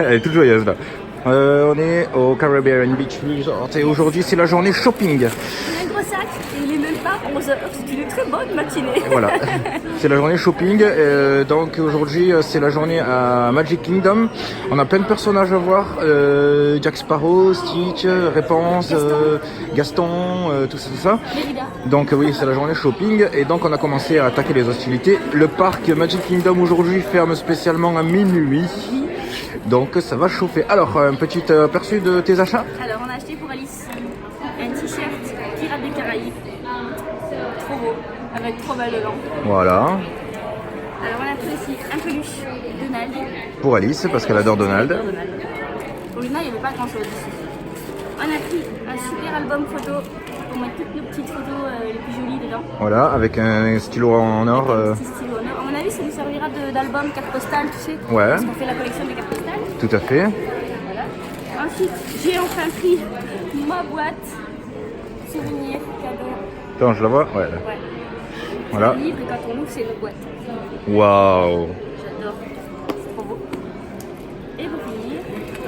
Elle est toute joyeuse là. On est au Caribbean Beach Resort et aujourd'hui c'est la journée shopping. Il a un gros sac et il est même pas 11h. C'est une très bonne matinée. Et voilà, c'est la journée shopping. Donc aujourd'hui c'est la journée à Magic Kingdom. On a plein de personnages à voir. Jack Sparrow, Stitch, Réponse, Gaston, tout ça. Donc oui, c'est la journée shopping et donc on a commencé à attaquer les hostilités. Le parc Magic Kingdom aujourd'hui ferme spécialement à minuit. Donc ça va chauffer. Alors, un petit aperçu de tes achats? Alors, on a acheté pour Alice un t-shirt Pirates des Caraïbes. Trop beau, avec trop belle dedans. Voilà. Alors, on a pris aussi un peluche Donald. Pour Alice, parce qu'elle adore Donald. Pour Luna, il n'y avait pas grand chose ici. On a pris un super album photo pour mettre toutes nos petites photos les plus jolies dedans. Voilà, avec un stylo en or. Un petit stylo en or. À mon avis, ça nous servira d'album carte postale, tu sais. Ouais. Parce qu'on fait la collection des cartes postales. Tout à fait. Voilà. Ensuite, j'ai enfin pris ma boîte souvenir cadeau. Attends, je la vois. Ouais. Ouais. Voilà. C'est un livre et quand on l'ouvre, c'est notre boîte. Waouh. J'adore. C'est trop beau.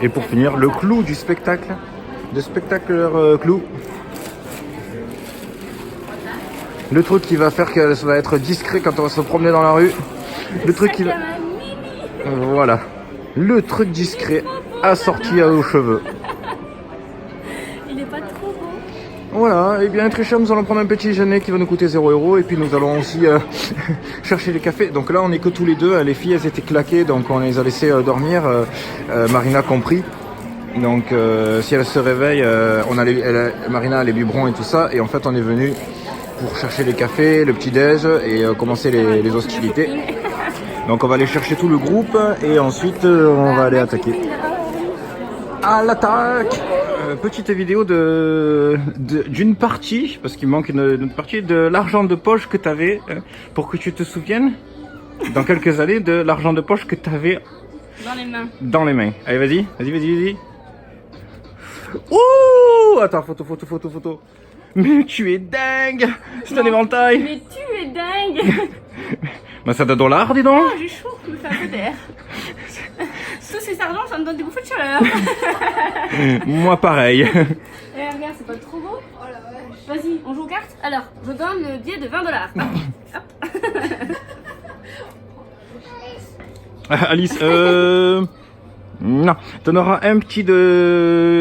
Et pour finir, le clou du spectacle. Le spectacleur clou. Le truc qui va faire que ça va être discret quand on va se promener dans la rue. Le truc qui va... Voilà. Le truc discret assorti aux cheveux. Il est pas trop beau. Voilà, et bien très cher, nous allons prendre un petit déjeuner qui va nous coûter 0 € et puis nous allons aussi chercher les cafés. Donc là on est que tous les deux, les filles elles étaient claquées donc on les a laissées dormir, Marina compris. Donc si elle se réveille, Marina a les biberons et tout ça et en fait on est venu pour chercher les cafés, le petit déj et commencer les hostilités. Donc on va aller chercher tout le groupe et ensuite on va aller attaquer. À l'attaque! Petite vidéo d'une partie, parce qu'il manque une partie de l'argent de poche que tu avais, pour que tu te souviennes, dans quelques années, de l'argent de poche que tu avais dans les mains. Dans les mains. Allez, vas-y. Ouh! Attends, photo. Mais tu es dingue! C'est un éventail! Mais tu es dingue! Bah ça $2, dis donc! Oh, j'ai chaud, je me fais un peu d'air. Tous ces argent, ça me donne des bouffées de chaleur. Moi pareil. Eh, regarde, c'est pas trop beau? Oh la vache. Vas-y, on joue aux cartes? Alors, je donne le billet de $20. Hop. Alice, non, t'en auras un petit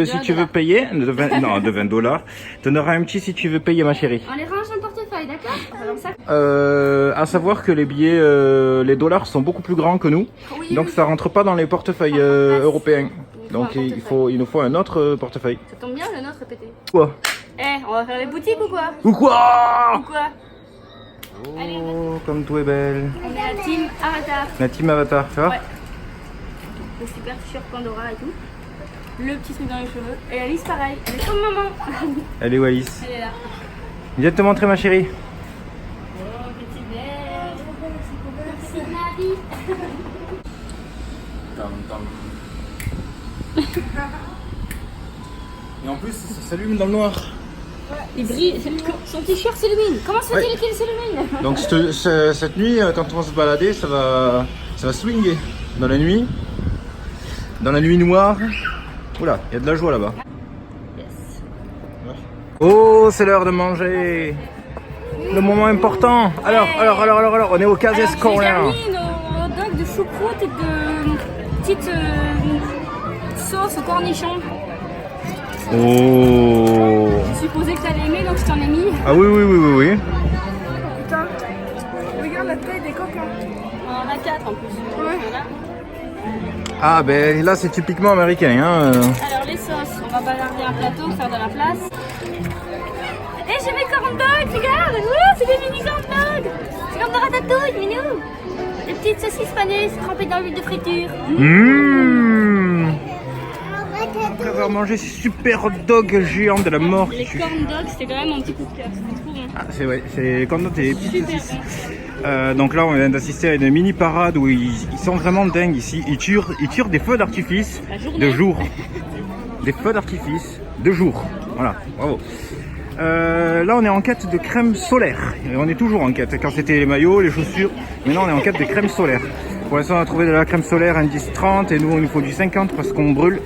si tu veux payer, de 20 $. T'en auras un petit si tu veux payer, ma chérie. On les range dans le portefeuille, d'accord? À savoir que les billets, les dollars sont beaucoup plus grands que nous, Oui, donc ça rentre pas dans les portefeuilles européens. Donc il nous faut un autre portefeuille. Ça tombe bien, le nôtre est pété. Quoi? Eh, on va faire les boutiques ou quoi? Ou quoi? Oh, allez, comme tout est belle. on est la team Avatar. La team Avatar, ça va? Ouais. Le super t-shirt Pandora et tout. Le petit truc dans les cheveux. Et Alice, pareil. Elle est comme maman. Elle est où, Alice? Elle est là. Viens te montrer, ma chérie. Oh, petit belle. Merci, Marie. Et en plus, ça s'allume dans le noir. Il brille. Son t-shirt s'illumine. Comment se fait-il qu'il s'illumine? Donc cette nuit, quand on va se balader, ça va swinguer. Dans la nuit noire. Oula, il y a de la joie là-bas. Yes. Oh, c'est l'heure de manger. Le moment important. Alors, on est au Cases Corner. J'ai mis nos hot dogs de choucroute et de petites sauce au cornichon. Oh. Je supposais que t'allais aimer, donc je t'en ai mis. Ah oui. Putain, regarde la taille des coquins. On en a 4 en plus. Ouais. Voilà. Ah ben là c'est typiquement américain. Hein. Alors les sauces, on va balarder un plateau, faire de la place. Et j'ai mes corn dogs, regarde. C'est des mini corn dogs. C'est comme de ratatouille, minou. Des petites saucisses panées trempées dans l'huile de friture. Après avoir mangé ces super hot dogs géants de la mort. Les corn dogs, c'était quand même mon petit coup de cœur. C'était trop bon. Ah c'est vrai, c'est corn dogs et les petites saucisses. Donc là on vient d'assister à une mini parade où ils sont vraiment dingues ici. Ils tirent des feux d'artifice de jour. Des feux d'artifice de jour. Voilà, bravo. Là on est en quête de crème solaire. Et on est toujours en quête. Quand c'était les maillots, les chaussures, maintenant on est en quête de crème solaire. Pour l'instant, on a trouvé de la crème solaire indice 30 et nous, il nous faut du 50 parce qu'on brûle.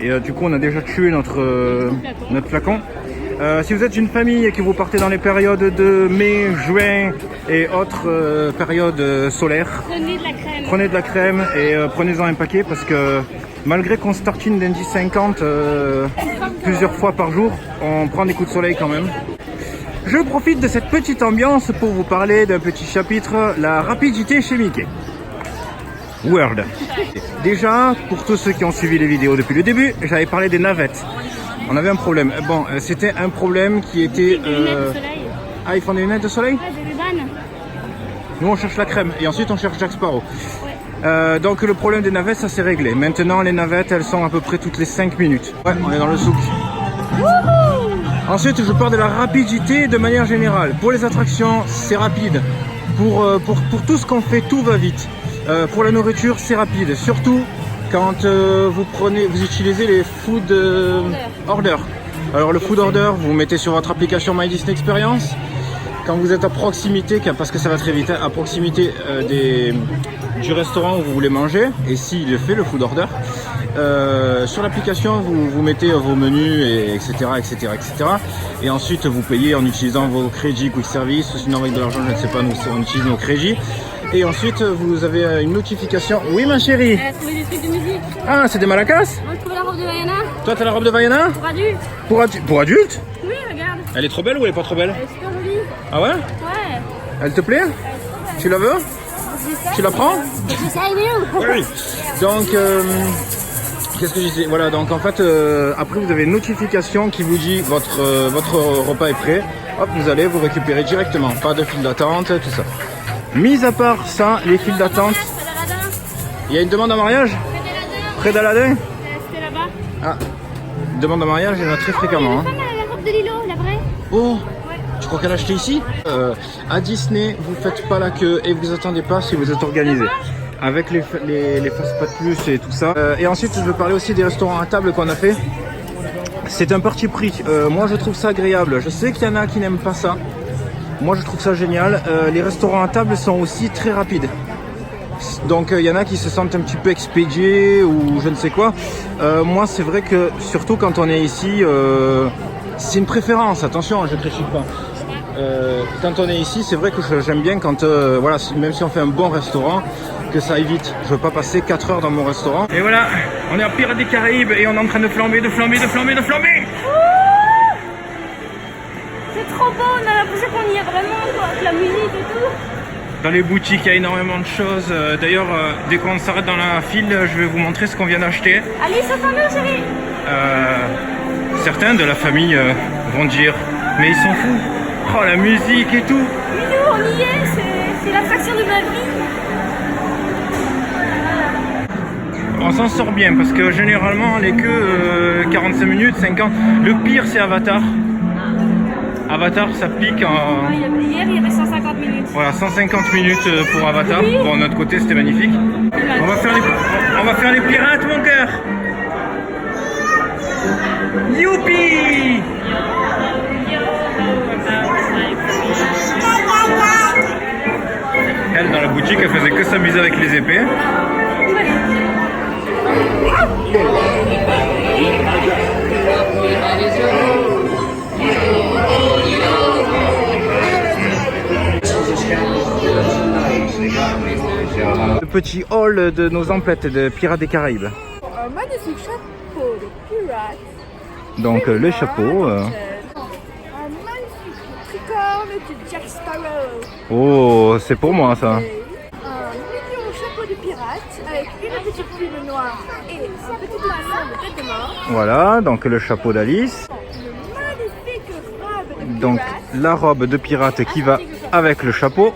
Et du coup, on a déjà tué notre flacon. Si vous êtes une famille et que vous partez dans les périodes de mai, juin et autres périodes solaires, prenez de la crème et prenez-en un paquet parce que malgré qu'on se tartine d'indice 50 plusieurs fois par jour, on prend des coups de soleil quand même. Je profite de cette petite ambiance pour vous parler d'un petit chapitre, la rapidité chez Mickey World. Déjà, pour tous ceux qui ont suivi les vidéos depuis le début, j'avais parlé des navettes. On avait un problème. Bon, c'était un problème qui était... Ah, ils font des lunettes de soleil? Ouais, des Ray-Ban. Nous, on cherche la crème et ensuite on cherche Jack Sparrow. Donc le problème des navettes, ça s'est réglé. Maintenant, les navettes, elles sont à peu près toutes les 5 minutes. Ouais, on est dans le souk. Ensuite, je parle de la rapidité de manière générale. Pour les attractions, c'est rapide. Pour tout ce qu'on fait, tout va vite. Pour la nourriture, c'est rapide. Surtout quand vous utilisez les food order. Alors le food order, vous mettez sur votre application My Disney Experience. Quand vous êtes à proximité, parce que ça va très vite, à proximité du restaurant où vous voulez manger, et s'il le fait, le food order, sur l'application, vous mettez vos menus, et etc., etc., etc. Et ensuite, vous payez en utilisant vos crédits Quick Service, ou sinon avec de l'argent, je ne sais pas, nous, on utilise nos crédits. Et ensuite, vous avez une notification. Oui, ma chérie. Elle a trouvé des trucs de musique. Ah, c'est des maracas? On a trouvé la robe de Vaiana. Toi, t'as la robe de Vaiana? Pour adultes. Pour adultes? Oui, regarde. Elle est trop belle ou elle est pas trop belle? Elle est super jolie. Ah ouais? Ouais. Elle te plaît? Tu la veux? Tu la prends? Oui. Donc, qu'est-ce que je disais? Voilà, donc en fait, après vous avez une notification qui vous dit votre repas est prêt. Hop, vous allez vous récupérer directement. Pas de file d'attente, tout ça. Mis à part ça, les files d'attente. Il y a une demande en mariage? Près d'Aladin? C'était là-bas. Ah, demande en mariage, il y en a très fréquemment. La femme, elle a la robe de Lilo, la vraie. Oh, tu crois qu'elle a acheté ici? À Disney, vous faites pas la queue et vous attendez pas si vous êtes organisé. Avec les Fastpass Plus et tout ça. Et ensuite, je veux parler aussi des restaurants à table qu'on a fait. C'est un parti pris. Moi, je trouve ça agréable. Je sais qu'il y en a qui n'aiment pas ça. Moi, je trouve ça génial. Les restaurants à table sont aussi très rapides. Donc, il y en a qui se sentent un petit peu expédiés ou je ne sais quoi. Moi, c'est vrai que, surtout quand on est ici, c'est une préférence. Attention, je ne critique pas. Quand on est ici, c'est vrai que j'aime bien quand, voilà, même si on fait un bon restaurant, que ça aille vite. Je veux pas passer 4 heures dans mon restaurant. Et voilà, on est à Pirates des Caraïbes et on est en train de flamber, de flamber, de flamber, de flamber. C'est trop beau, on a l'impression qu'on y est vraiment, quoi, avec la musique et tout. Dans les boutiques, il y a énormément de choses. D'ailleurs, dès qu'on s'arrête dans la file, je vais vous montrer ce qu'on vient d'acheter. Allez, saute-nous, chérie. Certains de la famille vont dire, mais ils s'en foutent. Oh, la musique et tout. Mais nous, on y est, c'est l'attraction de ma vie. On s'en sort bien parce que généralement les queues 45 minutes, 50. Le pire c'est Avatar. Avatar ça pique en... Ouais, hier il y avait 150 minutes. Voilà, 150 minutes pour Avatar. Oui. Bon, de notre côté c'était magnifique. On va faire les pirates mon cœur. Youpi! Elle dans la boutique elle faisait que s'amuser avec les épées. Le petit hall de nos emplettes de Pirates des Caraïbes. Un magnifique chapeau de pirate. Donc le chapeau. Un magnifique tricorne de Jack Sparrow. Oh, c'est pour moi ça. Un mignon chapeau de pirate avec une petite plume noire et un petit maçon de tête de mort. Voilà, donc le chapeau d'Alice. Une magnifique robe de Donc pirate. la robe de pirate qui va avec le chapeau.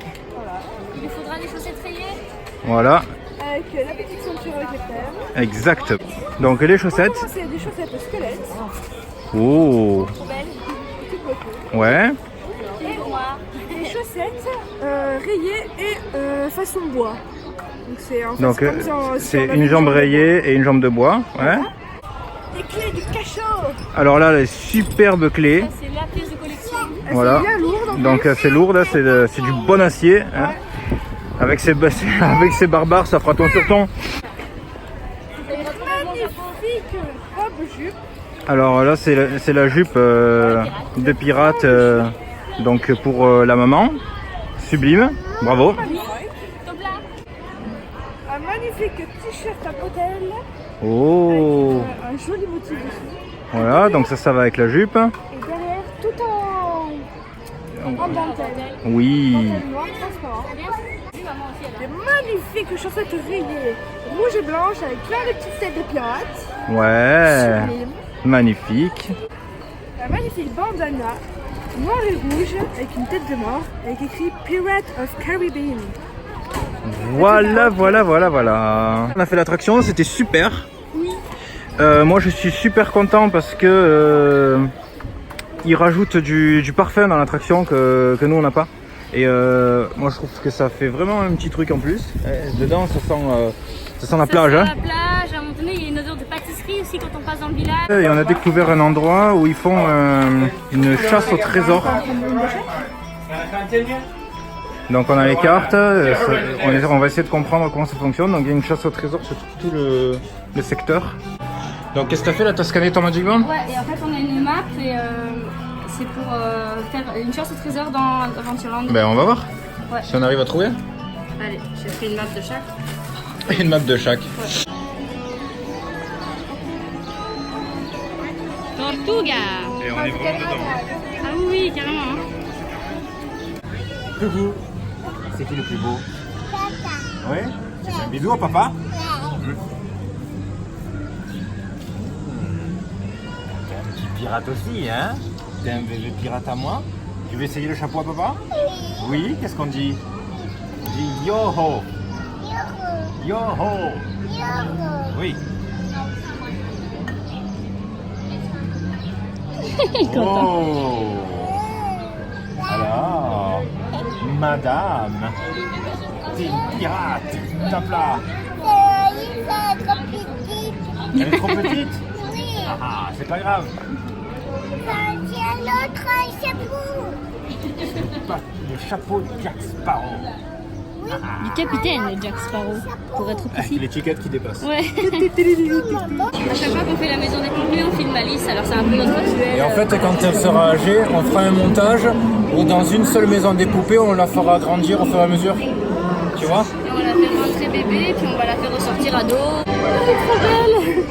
Il lui faudra des chaussettes rayées. Voilà, Avec la petite ceinture avec les perles. exact. Donc les chaussettes. C'est des chaussettes squelettes. Oh, Trop belle. Tout beauté. ouais. Et noir. Des chaussettes rayées et façon bois. Donc c'est en fait, Donc comme si on c'est avait une jambe rayée et une jambe de bois. Ouais. Des clés du cachot. Alors là, les superbes clés. Ça, c'est la pièce de collection. Elles Voilà. sont bien lourdes. en Donc plus. c'est lourd, c'est du bon acier. Hein. Avec ses barbares, ça fera ton sur ton. Magnifique robe jupe. Alors là, c'est la jupe de pirate, donc pour la maman. Sublime, bravo. Un magnifique t-shirt à bretelles. Oh, Un joli motif dessus. voilà, donc ça va avec la jupe. Et derrière, tout en dentelle. Oui, Dentelle noire, transparent. Des magnifiques chaussettes rayées rouge et blanche avec plein de petites têtes de pirates. ouais, Sublime. magnifique. Un magnifique bandana noir et rouge avec une tête de mort avec écrit Pirate of Caribbean. Voilà. On a fait l'attraction, c'était super. Moi je suis super content parce que ils rajoutent du parfum dans l'attraction que nous on n'a pas. Et moi je trouve que ça fait vraiment un petit truc en plus. Dedans ça sent la plage. Ça Hein. sent la plage, à un moment donné il y a une odeur de pâtisserie aussi quand on passe dans le village. Et on a découvert un endroit où ils font une chasse au trésor. Donc on a les cartes, on va essayer de comprendre comment ça fonctionne. Donc il y a une chasse au trésor sur tout le secteur. Donc qu'est-ce que tu as fait là? Tu as scanné ton Magic Band? Ouais, et en fait on a une map et c'est pour faire une chasse au trésor dans Adventureland. Ben on va voir Ouais. si on arrive à trouver. Allez, j'ai fait une map de chaque. Une map de chaque. Tortuga. Et on est vraiment dedans. Ah oui, carrément. Hein. Coucou. C'est qui le plus beau? Papa. Ouais? Tu fais un bisou à papa? T'es un petit pirate aussi, hein? T'es un bébé pirate à moi? Tu veux essayer le chapeau à papa? Oui. Qu'est-ce qu'on dit? On dit yo-ho. Yo-ho. Oui. Oh. Alors, madame, t'es une pirate. Tape là. Elle est trop petite? Oui, Ah, c'est pas grave. c'est un autre chapeau. Pas le chapeau de Jack Sparrow. Du capitaine Jack Sparrow, pour être Avec précis. l'étiquette qui dépasse. Ouais. À chaque fois qu'on fait la maison des contenus, on filme Alice, alors c'est un peu notre rituel. Et en fait, quand elle sera âgée, on fera un montage où dans une seule maison des poupées, on la fera grandir au fur et à mesure. Tu vois? Et on la fait rentrer bébé, puis on va la faire ressortir ado. Elle est trop belle.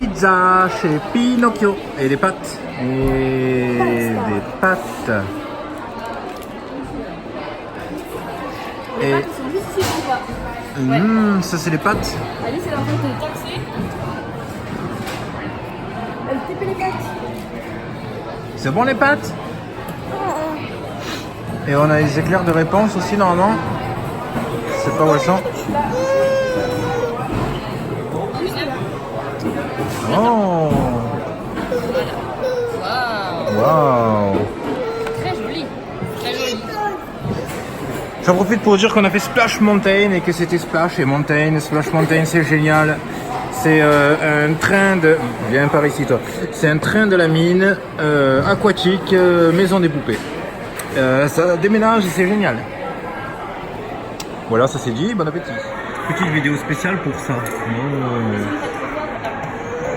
Pizza chez Pinocchio. Et des pâtes. Et des pâtes. Et ça c'est les pâtes. Alice, elle est en train de taxer. Elle tape les pattes. C'est bon les pâtes? Et on a les éclairs de réponse aussi normalement. Je sais pas où elles sont. Oh! Waouh! Très joli. Très joli. J'en profite pour dire qu'on a fait Splash Mountain et que c'était Splash et Mountain. Splash Mountain c'est génial. C'est un train de... Viens par ici toi. C'est un train de la mine aquatique, maison des poupées. Ça déménage et c'est génial. Voilà, ça c'est dit. Bon appétit. Petite vidéo spéciale pour ça. Oh.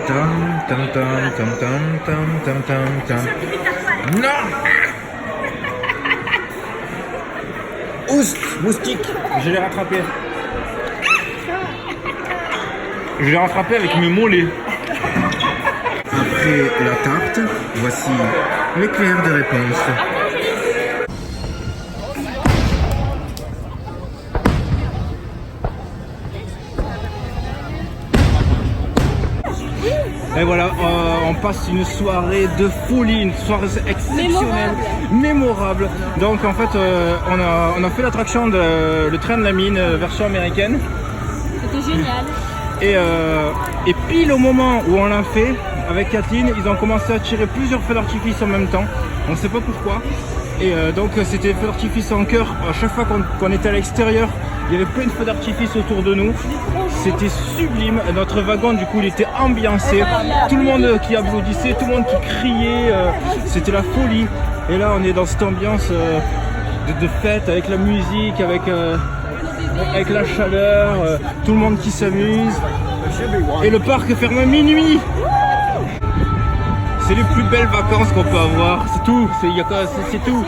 Tam, tam, tam, tam, tam, tam, tam, tam, tam. Non! Oust, moustique, je l'ai rattrapé. Je l'ai rattrapé avec mes mollets. Après la tarte, voici l'éclair de réponse. Et voilà, on passe une soirée de folie, une soirée exceptionnelle, mémorable. Donc en fait, on a fait l'attraction le train de la mine, version américaine. C'était génial. Et pile au moment où on l'a fait, avec Kathleen, ils ont commencé à tirer plusieurs feux d'artifice en même temps. On ne sait pas pourquoi. Et donc c'était des feux d'artifice en chœur. À chaque fois qu'on était à l'extérieur, il y avait plein de feux d'artifice autour de nous. C'était sublime. Notre wagon, du coup, il était ambiancé. Tout le monde qui applaudissait, tout le monde qui criait. C'était la folie. Et là, on est dans cette ambiance de fête, avec la musique, avec la chaleur, tout le monde qui s'amuse. Et le parc ferme à minuit. C'est les plus belles vacances qu'on peut avoir. C'est tout. C'est tout.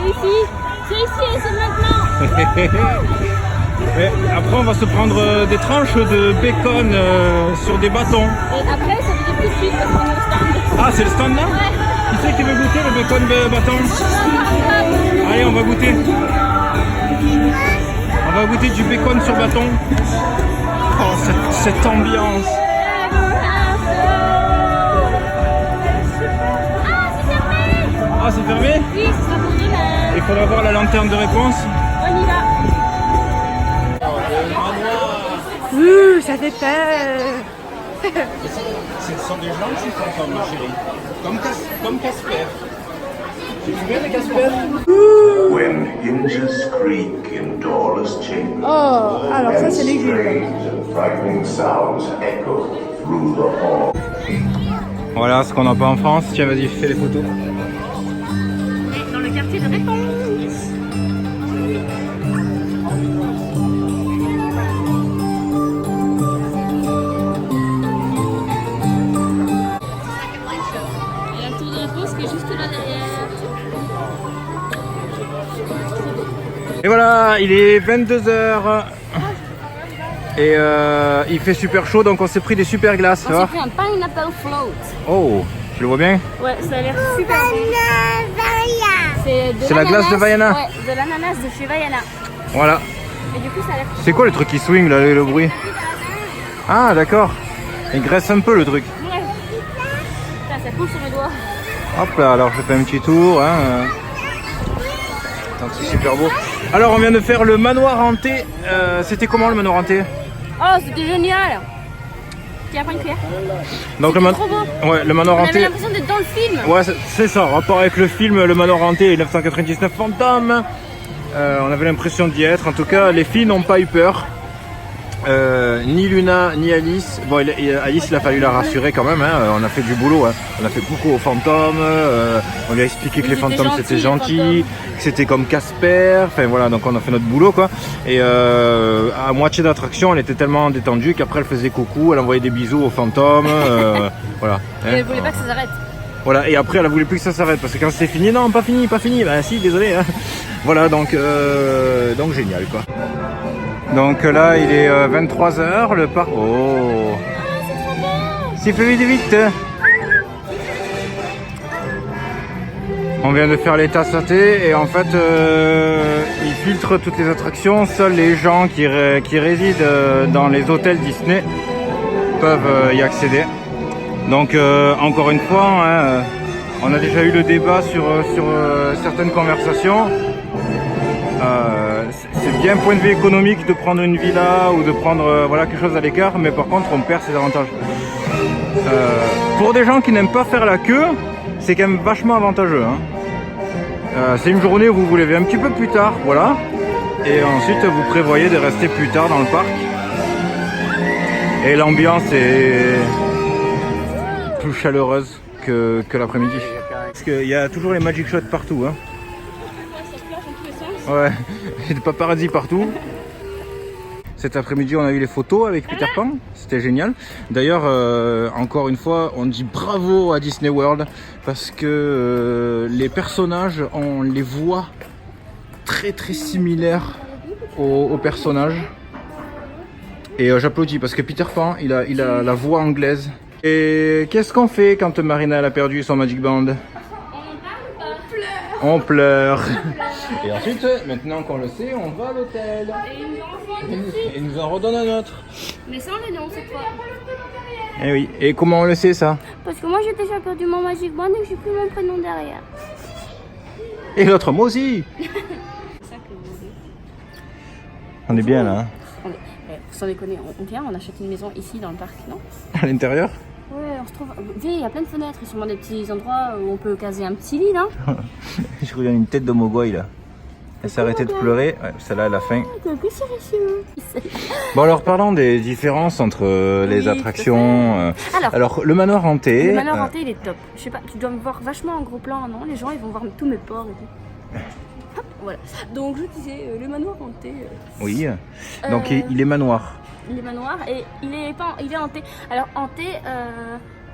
C'est ici et c'est maintenant. Et après on va se prendre des tranches de bacon sur des bâtons. Et après ça veut dire tout de suite parce qu'on est au stand. Ah c'est le stand là? Ouais. Qui c'est qui veut goûter le bacon de bâton? Allez on va goûter. On va goûter du bacon sur bâton. Oh cette ambiance. Ah c'est fermé? Oui, ce sera pour demain. Il faudra voir la lanterne de réponse. On y va. Ça fait peur. Ce sont des gens qui sont comme chérie. Comme Casper. Tu te souviens de Casper? When hinges creak in doorless chambers, Oh, alors ça c'est les jeux. strange and frightening sounds echo through the hall. Voilà ce qu'on n'a pas en France. Tiens vas-y fais les photos. Dans le quartier de réponse. Et la tour de réponse qui est juste là derrière. Et voilà, il est 22h. Et il fait super chaud donc on s'est pris des super glaces. Tu On s'est vois pris un pineapple float. Oh, tu le vois bien? Ouais, ça a l'air super bon. C'est la glace de Vaiana. Ouais, de l'ananas de chez Vaiana. Voilà. Et du coup, ça a l'air. C'est quoi le truc qui swing là, le bruit? Ah d'accord. Il graisse un peu le truc. Ouais. Putain, ça coule sur mes doigts. Hop là, alors je fais un petit tour. Hein. Donc c'est super beau. Alors on vient de faire le manoir hanté. C'était comment le manoir hanté? Oh, c'était génial. Tu as pris une cuillère? Donc C'était trop beau. Ouais, le manoir On avait hanté. l'impression d'être dans le film. Ouais, c'est ça, rapport avec le film Le Manoir Hanté et 1999 Fantômes. On avait l'impression d'y être. En tout cas, les filles n'ont pas eu peur. Ni Luna, ni Alice. Bon, Alice, il a fallu la rassurer quand même. Hein. On a fait du boulot. Hein. On a fait beaucoup aux fantômes. On lui a expliqué que les fantômes c'était gentil, que c'était comme Casper. Enfin voilà, donc on a fait notre boulot quoi. Et à moitié d'attraction, elle était tellement détendue qu'après elle faisait coucou, elle envoyait des bisous aux fantômes. Voilà. Et elle voulait pas que ça s'arrête. Voilà, et après elle voulait plus que ça s'arrête parce que quand c'était fini, non, pas fini. Bah si, désolé. Hein. Voilà, donc génial quoi. Donc là, il est 23h, le parc. Oh, C'est trop beau. s'il fait vite. On vient de faire l'état saté et en fait, ils filtrent toutes les attractions. Seuls les gens qui résident dans les hôtels Disney peuvent y accéder. Donc encore une fois, hein, on a déjà eu le débat sur certaines conversations. C'est bien point de vue économique de prendre une villa ou de prendre voilà, quelque chose à l'écart, mais par contre on perd ses avantages. Pour des gens qui n'aiment pas faire la queue, c'est quand même vachement avantageux. Hein. C'est une journée où vous vous levez un petit peu plus tard, voilà, et ensuite vous prévoyez de rester plus tard dans le parc. Et l'ambiance est plus chaleureuse que l'après-midi. Parce qu'il y a toujours les magic shots partout. Hein. Ouais, il y a des paparazzis partout. Cet après-midi, on a eu les photos avec Peter Pan. C'était génial. D'ailleurs, encore une fois, on dit bravo à Disney World parce que les personnages, on les voit très très similaires aux personnages. Et j'applaudis parce que Peter Pan, il a la voix anglaise. Et qu'est-ce qu'on fait quand Marina elle a perdu son Magic Band? On pleure. Et ensuite, maintenant qu'on le sait, on va à l'hôtel. Et ils nous en font Et nous en redonne un autre. mais sans le nom cette fois. Eh oui, et comment on le sait ça? Parce que moi j'étais champion du monde Magic Band et que j'ai pris mon prénom derrière. Et l'autre, moi aussi. C'est ça que vous voulez. On est bien là, hein, Sans déconner, on vient, on achète une maison ici dans le parc, non? à l'intérieur. Ouais, on se trouve. Il y a plein de fenêtres, et sûrement des petits endroits où on peut caser un petit lit, non? Je regarde une tête de mogwai là. Elle s'est arrêtée de pleurer, ouais, celle-là à la fin. Bon alors parlons des différences entre les Oui, attractions. tout à fait. Alors le manoir hanté. Le manoir hanté, il est top. Je sais pas, tu dois me voir vachement en gros plan, non? Les gens, ils vont voir tous mes porcs et tout. Hop, voilà. Donc je disais, le manoir hanté. Oui. Donc il est manoir. Il est manoir et il est hanté. Alors hanté,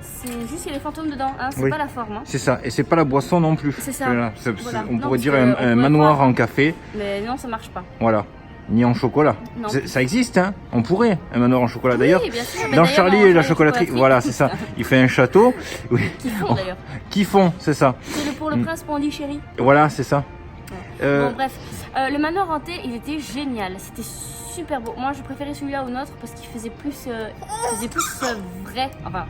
c'est juste qu'il y a les fantômes dedans, hein, c'est Oui. pas la forme. Hein. C'est ça. Et c'est pas la boisson non plus. C'est ça. Voilà. Voilà. On Non, pourrait parce dire que un on pourrait manoir croire. en café. Mais non, ça marche pas. Voilà. Ni en chocolat. Non. Ça existe, hein. On pourrait un manoir en chocolat. D'ailleurs, Oui, bien sûr. Mais dans d'ailleurs, Charlie dans et la Charlie chocolaterie, voilà, c'est ça. Il fait un château. Oui. Qui font d'ailleurs. Qui font, c'est ça. C'est pour le prince Pandy chéri. Voilà, c'est ça. Bon bref, le manoir hanté, il était génial, c'était super beau. Moi, je préférais celui-là au nôtre parce qu'il faisait plus, vrai. Enfin,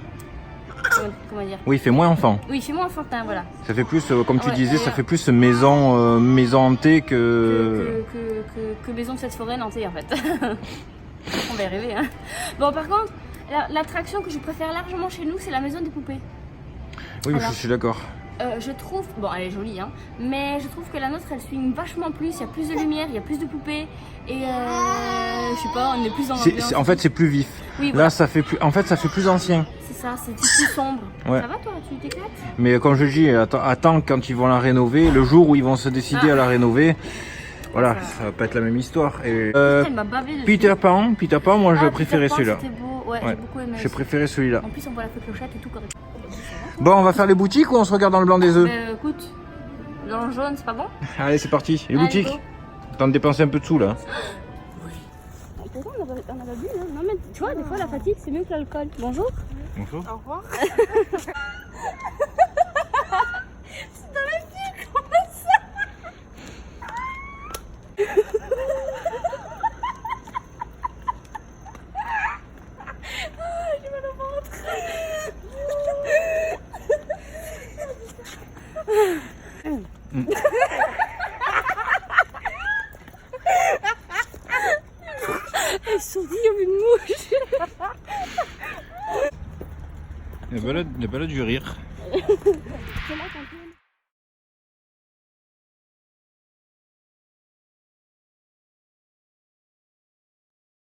comment dire? Oui, il fait moins enfant. Oui, chez moi enfantin, voilà. Ça fait plus, comme tu Ouais, disais, et ça fait plus maison hantée que... Que maison de cette forêt hantée en fait. On va y rêver, hein. Bon, par contre, l'attraction que je préfère largement chez nous, c'est la maison des poupées. Oui, Alors, je suis d'accord. je trouve, bon elle est jolie hein, mais je trouve que la nôtre elle swing vachement plus, il y a plus de lumière, il y a plus de poupées et je sais pas, on est plus dans l'ambiance. En fait, c'est plus vif. Oui, voilà. Là, ça fait plus, en fait, ça fait plus ancien. C'est ça, c'est plus sombre. Ouais. Ça va toi, tu t'éclates? Mais comme je dis, attends quand ils vont la rénover, le jour où ils vont se décider à la rénover, voilà, ça va pas être la même histoire. Et, Elle m'a bavé dessus. Peter Pan, moi je Ah, préférais Peter Pan, celui-là. C'était beau, ouais, Ouais. j'ai beaucoup aimé. J'ai aussi. préféré celui-là. En plus, on voit la feu clochette et tout correct. Bon, on va faire les boutiques ou on se regarde dans le blanc des œufs? Écoute, dans le jaune, c'est pas bon? Allez, c'est parti. Les Allez, boutiques. go. Temps de dépenser un peu de sous là. Pourquoi on a bu hein? Non mais tu vois, des fois la fatigue c'est mieux que l'alcool. Bonjour. Bonjour. Au revoir. Elle sourit comme une mouche. Les balades du rire. C'est là qu'on peut